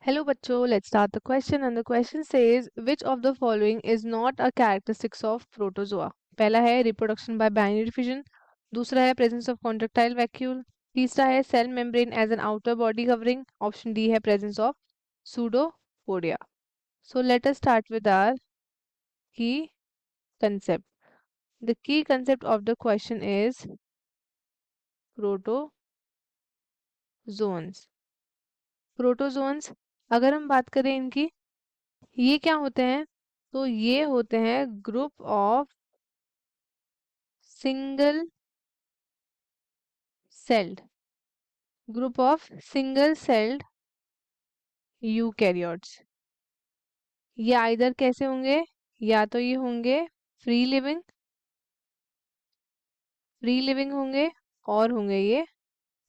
Hello बच्चों, let's start the question and the question says which of the following is not a characteristics of protozoa? पहला है reproduction by binary fission, दूसरा है presence of contractile vacuole, तीसरा है cell membrane as an outer body covering, option D है presence of pseudopodia. So let us start with our key concept. The key concept of the question is protozoans. Protozoans अगर हम बात करें इनकी, ये क्या होते हैं? तो ये होते हैं group of single celled eukaryotes. ये आइदर कैसे होंगे? या तो ये होंगे फ्री लिविंग होंगे और होंगे ये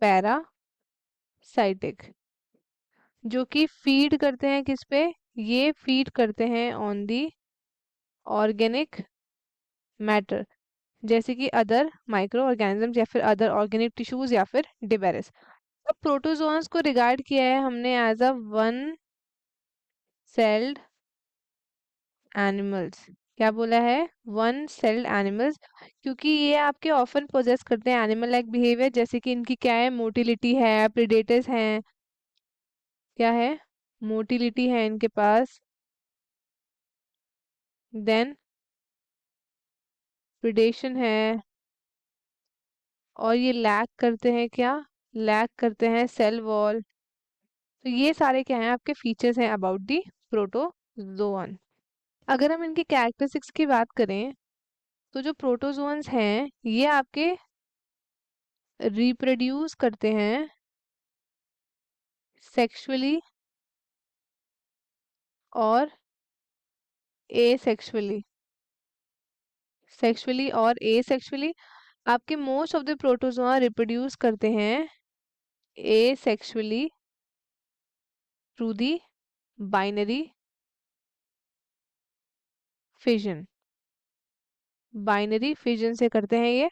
पैरासाइटिक, जो कि फीड करते हैं किस पे? ये फीड करते हैं ऑन दी ऑर्गेनिक मैटर, जैसे कि अदर माइक्रो ऑर्गेनिजम्स या फिर अदर ऑर्गेनिक टिश्यूज या फिर डिबेरिस. अब प्रोटोजोन्स को रिगार्ड किया है हमने as a one celled animals. क्या बोला है? वन सेल्ड एनिमल्स, क्योंकि ये आपके ऑफन पोजेस करते हैं एनिमल लाइक बिहेवियर, जैसे कि इनकी क्या है? मोटिलिटी है, प्रेडेटर्स हैं, क्या है? मोटिलिटी है इनके पास, देन प्रेडेशन है, और ये लैक करते हैं क्या? लैक करते हैं सेल वॉल. तो ये सारे क्या हैं? आपके फीचर्स हैं अबाउट दी प्रोटोजोअन. अगर हम इनकी कैरेक्टरिस्टिक्स की बात करें, तो जो प्रोटोजोन्स हैं ये आपके रिप्रोड्यूस करते हैं सेक्सुअली और एसेक्सुअली. सेक्सुअली और एसेक्सुअली. आपके most of the protozoa reproduce करते हैं asexually through the binary fission. Binary fission से करते हैं ये.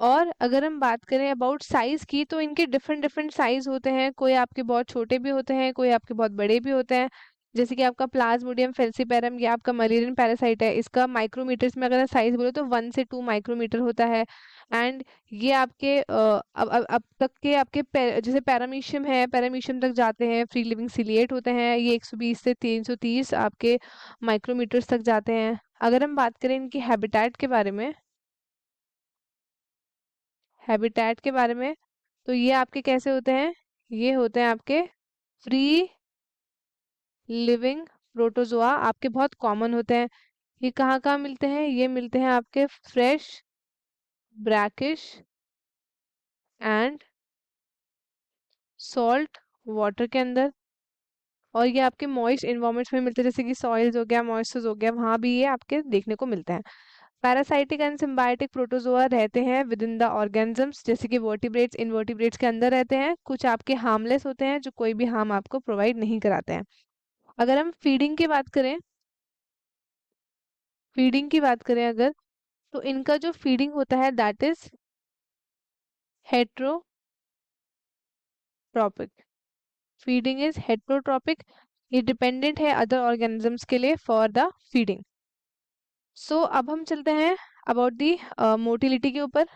और अगर हम बात करें अबाउट साइज की, तो इनके डिफरेंट डिफरेंट साइज होते हैं. कोई आपके बहुत छोटे भी होते हैं, कोई आपके बहुत बड़े भी होते हैं. जैसे कि आपका प्लाज्मोडियम फेल्सीपेरम, ये आपका मलेरियन पैरासाइट है. इसका माइक्रोमीटर्स में अगर साइज बोले तो 1 से 2 माइक्रोमीटर होता है. एंड ये आपके अब तक के आपके जैसे पैरामीशियम है, पैरामीशियम तक जाते हैं. फ्री लिविंग सिलिएट होते हैं, ये 120 से 330 आपके माइक्रोमीटर्स तक जाते हैं. अगर हम बात करें इनकी हैबिटेट के बारे में, तो ये आपके कैसे होते हैं? ये होते हैं आपके फ्री लिविंग प्रोटोजोआ, आपके बहुत कॉमन होते हैं. ये कहाँ कहाँ मिलते हैं? ये मिलते हैं आपके fresh, brackish and salt water के अंदर. और ये आपके मॉइस्ट इन्वायरमेंट्स में मिलते हैं, जैसे कि सॉइल्स हो गया, मॉइस्चर्स हो गया, वहां भी ये आपके देखने को मिलते हैं. पैरासाइटिक एंड सिम्बायोटिक प्रोटोजोआ रहते हैं विद इन द ऑर्गेनिजम्स, जैसे कि वर्टिब्रेट्स, इनवर्टिब्रेट्स के अंदर रहते हैं. कुछ आपके हार्मलेस होते हैं, जो कोई भी हार्म आपको प्रोवाइड नहीं कराते हैं. अगर हम फीडिंग की बात करें अगर, तो इनका जो फीडिंग होता है that is heterotrophic. Feeding is heterotrophic. ये डिपेंडेंट है अदर ऑर्गेनिजम्स के लिए फॉर द फीडिंग. सो अब हम चलते हैं अबाउट दी मोटिलिटी के ऊपर.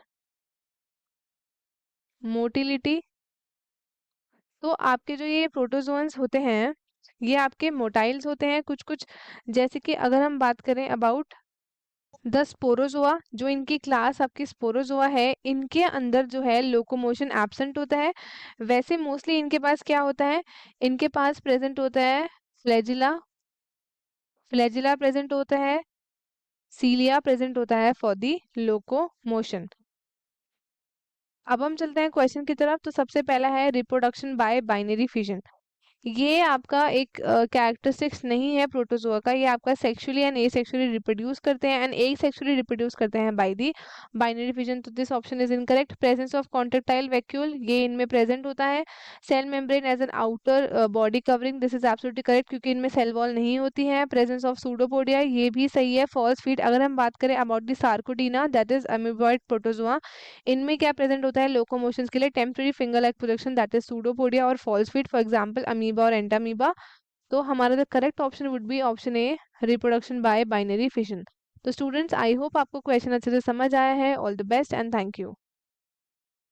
मोटिलिटी, तो आपके जो ये प्रोटोजोन्स होते हैं ये आपके मोटाइल्स होते हैं कुछ कुछ. जैसे कि अगर हम बात करें अबाउट द स्पोरोजोआ, जो इनकी क्लास आपकी स्पोरोजोआ है, इनके अंदर जो है लोकोमोशन एब्सेंट होता है. वैसे मोस्टली इनके पास क्या होता है? इनके पास प्रेजेंट होता है फ्लैजिला. फ्लैजिला प्रेजेंट होता है, सीलिया प्रेजेंट होता है फॉर दी लोकोमोशन. अब हम चलते हैं क्वेश्चन की तरफ. तो सबसे पहला है रिप्रोडक्शन बाय बाइनरी फिजन. ये आपका एक कैरेक्टरिस्टिक्स नहीं है प्रोटोजोआ का. ये आपका सेक्सुअली एंड एसेक्सुअली रिप्रोड्यूस करते हैं एंड एसेक्सुअली रिप्रोड्यूस करते हैं बाय दी बाइनरी फिजन. तो this option is incorrect. Presence of contractile vacuole, ये इनमें प्रेजेंट होता है. Cell membrane as an outer body covering, this is absolutely correct, क्योंकि इनमें सेल वॉल नहीं होती है. प्रेजेंस ऑफ सूडोपोडिया, ये भी सही है. False feet. अगर हम बात करें about the sarcodina, that is amoeboid protozoa, इनमें क्या प्रेजेंट होता है लोकोमोशन के लिए? Temporary finger like projection, that is pseudopodia. और false feet for example amoeba amoeba और एंटामीबा। तो हमारा the correct option would be option A, reproduction by binary fission. तो स्टूडेंट्स, आई होप आपको क्वेश्चन अच्छे से समझ आया है। All the best and thank you.